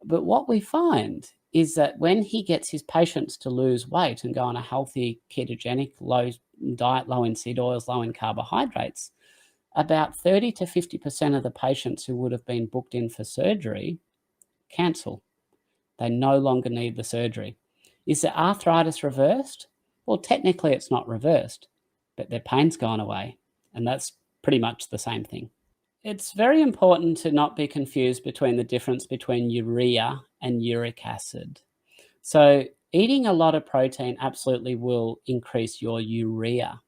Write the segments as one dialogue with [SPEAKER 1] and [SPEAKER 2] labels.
[SPEAKER 1] But what we find is that when he gets his patients to lose weight and go on a healthy ketogenic low diet, low in seed oils, low in carbohydrates, about 30 to 50% of the patients who would have been booked in for surgery cancel. They no longer need the surgery. Is their arthritis reversed? Well, technically it's not reversed, but their pain's gone away, and that's pretty much the same thing. It's very important to not be confused between the difference between urea and uric acid. So eating a lot of protein absolutely will increase your urea,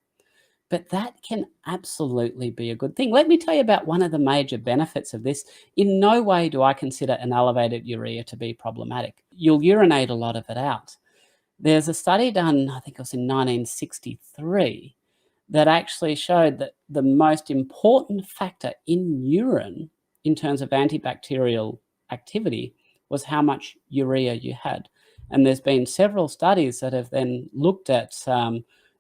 [SPEAKER 1] but that can absolutely be a good thing. Let me tell you about one of the major benefits of this. In no way do I consider an elevated urea to be problematic. You'll urinate a lot of it out. There's a study done, I think it was in 1963, that actually showed that the most important factor in urine in terms of antibacterial activity was how much urea you had. And there's been several studies that have then looked at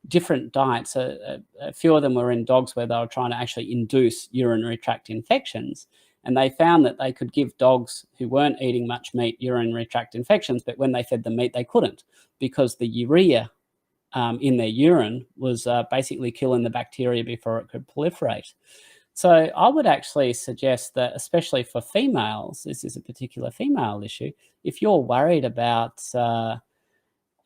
[SPEAKER 1] different diets. A few of them were in dogs where they were trying to actually induce urinary tract infections. And they found that they could give dogs who weren't eating much meat urinary tract infections, but when they fed them meat, they couldn't, because the urea in their urine was basically killing the bacteria before it could proliferate. So I would actually suggest that, especially for females, this is a particular female issue, if you're worried about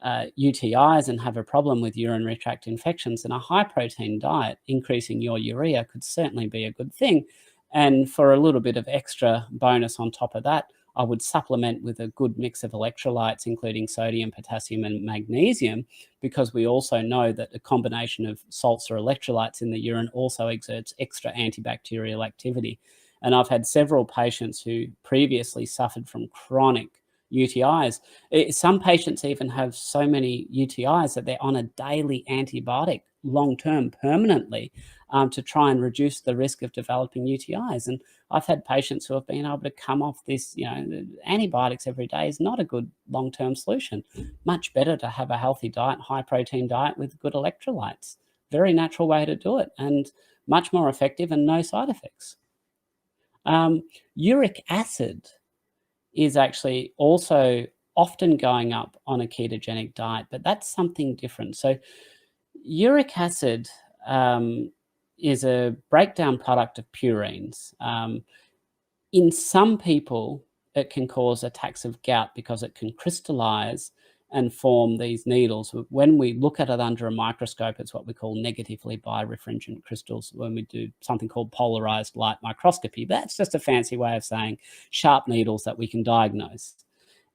[SPEAKER 1] UTIs and have a problem with urinary tract infections, then a high-protein diet increasing your urea could certainly be a good thing. And for a little bit of extra bonus on top of that, I would supplement with a good mix of electrolytes, including sodium, potassium, and magnesium, because we also know that a combination of salts or electrolytes in the urine also exerts extra antibacterial activity. And I've had several patients who previously suffered from chronic UTIs. Some patients even have so many UTIs that they're on a daily antibiotic long-term permanently to try and reduce the risk of developing UTIs. And I've had patients who have been able to come off this, antibiotics every day is not a good long-term solution. Much better to have a healthy diet, high-protein diet with good electrolytes. Very natural way to do it, and much more effective and no side effects. Uric acid is actually also often going up on a ketogenic diet, but that's something different. So uric acid is a breakdown product of purines. In some people, it can cause attacks of gout because it can crystallize and form these needles. When we look at it under a microscope, it's what we call negatively birefringent crystals when we do something called polarized light microscopy. That's just a fancy way of saying sharp needles that we can diagnose.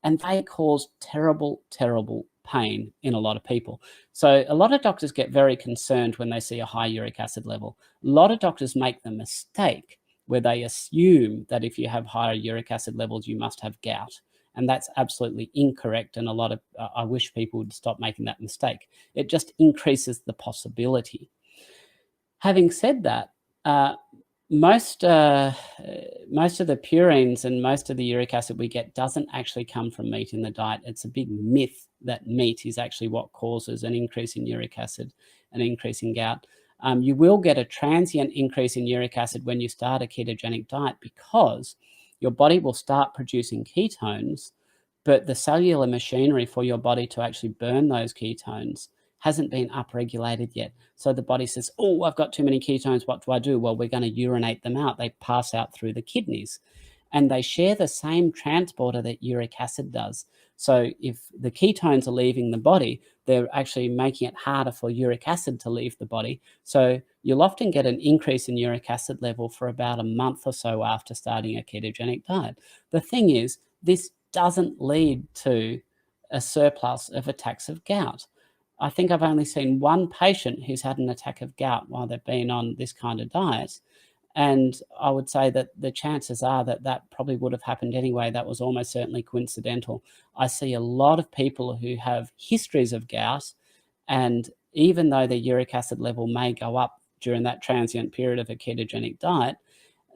[SPEAKER 1] And they cause terrible, terrible pain in a lot of people. So a lot of doctors get very concerned when they see a high uric acid level. A lot of doctors make the mistake where they assume that if you have higher uric acid levels, you must have gout. And that's absolutely incorrect. And I wish people would stop making that mistake. It just increases the possibility. Having said that, most of the purines and most of the uric acid we get doesn't actually come from meat in the diet. It's a big myth that meat is actually what causes an increase in uric acid, an increase in gout. You will get a transient increase in uric acid when you start a ketogenic diet because your body will start producing ketones, but the cellular machinery for your body to actually burn those ketones hasn't been upregulated yet. So the body says, oh, I've got too many ketones, what do I do? Well, we're going to urinate them out. They pass out through the kidneys. And they share the same transporter that uric acid does. So if the ketones are leaving the body, they're actually making it harder for uric acid to leave the body. So you'll often get an increase in uric acid level for about a month or so after starting a ketogenic diet. The thing is, this doesn't lead to a surplus of attacks of gout. I think I've only seen one patient who's had an attack of gout while they've been on this kind of diet. And I would say that the chances are that that probably would have happened anyway. That was almost certainly coincidental. I see a lot of people who have histories of gout, and even though their uric acid level may go up during that transient period of a ketogenic diet,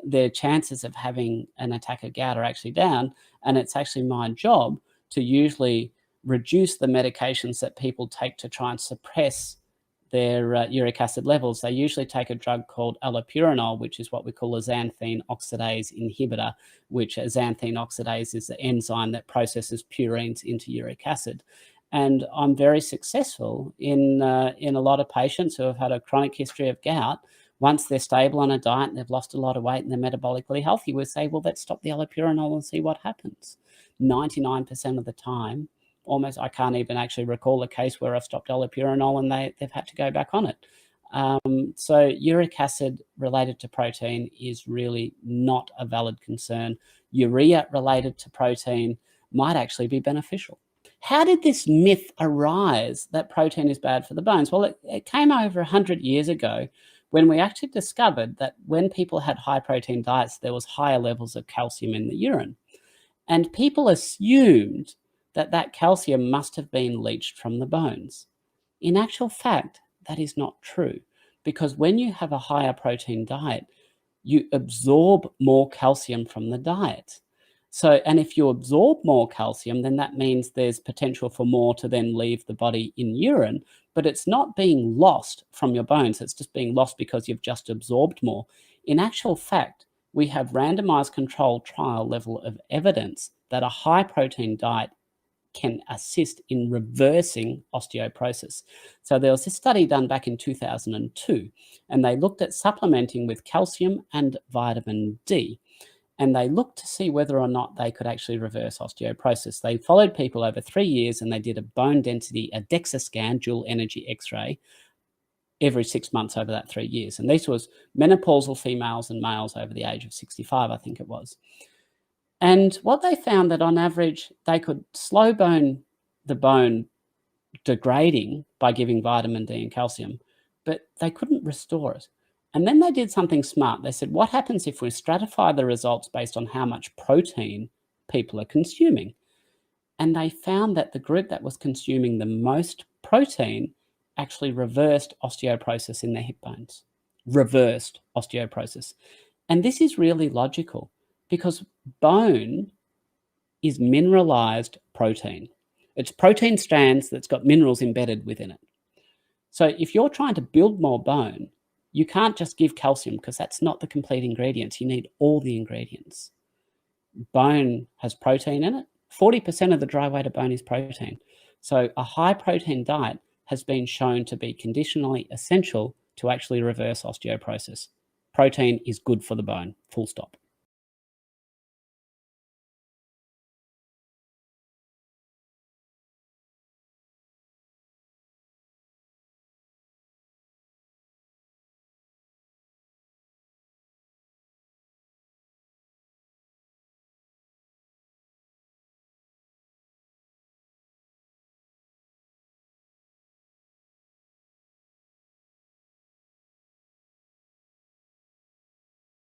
[SPEAKER 1] their chances of having an attack of gout are actually down. And it's actually my job to usually reduce the medications that people take to try and suppress their uric acid levels, they usually take a drug called allopurinol, which is what we call a xanthine oxidase inhibitor, which a xanthine oxidase is the enzyme that processes purines into uric acid. And I'm very successful in a lot of patients who have had a chronic history of gout. Once they're stable on a diet and they've lost a lot of weight and they're metabolically healthy, we say, well, let's stop the allopurinol and see what happens. 99% of the time, almost, I can't even actually recall a case where I've stopped allopurinol and they've had to go back on it. So uric acid related to protein is really not a valid concern. Urea related to protein might actually be beneficial. How did this myth arise that protein is bad for the bones? Well, it came over 100 years ago when we actually discovered that when people had high protein diets, there was higher levels of calcium in the urine. And people assumed that that calcium must have been leached from the bones. In actual fact, that is not true, because when you have a higher protein diet, you absorb more calcium from the diet. So, and if you absorb more calcium, then that means there's potential for more to then leave the body in urine, but it's not being lost from your bones. It's just being lost because you've just absorbed more. In actual fact, we have randomized controlled trial level of evidence that a high protein diet can assist in reversing osteoporosis. So there was this study done back in 2002, and they looked at supplementing with calcium and vitamin D. And they looked to see whether or not they could actually reverse osteoporosis. They followed people over 3 years and they did a bone density, a DEXA scan, dual energy X-ray, every 6 months over that 3 years. And this was menopausal females and males over the age of 65, I think it was. And what they found that on average, they could slow the bone degrading by giving vitamin D and calcium, but they couldn't restore it. And then they did something smart. They said, what happens if we stratify the results based on how much protein people are consuming? And they found that the group that was consuming the most protein actually reversed osteoporosis in their hip bones. Reversed osteoporosis. And this is really logical because bone is mineralized protein. It's protein strands that's got minerals embedded within it. So if you're trying to build more bone, you can't just give calcium because that's not the complete ingredients. You need all the ingredients. Bone has protein in it. 40% of the dry weight of bone is protein. So a high protein diet has been shown to be conditionally essential to actually reverse osteoporosis. Protein is good for the bone, full stop.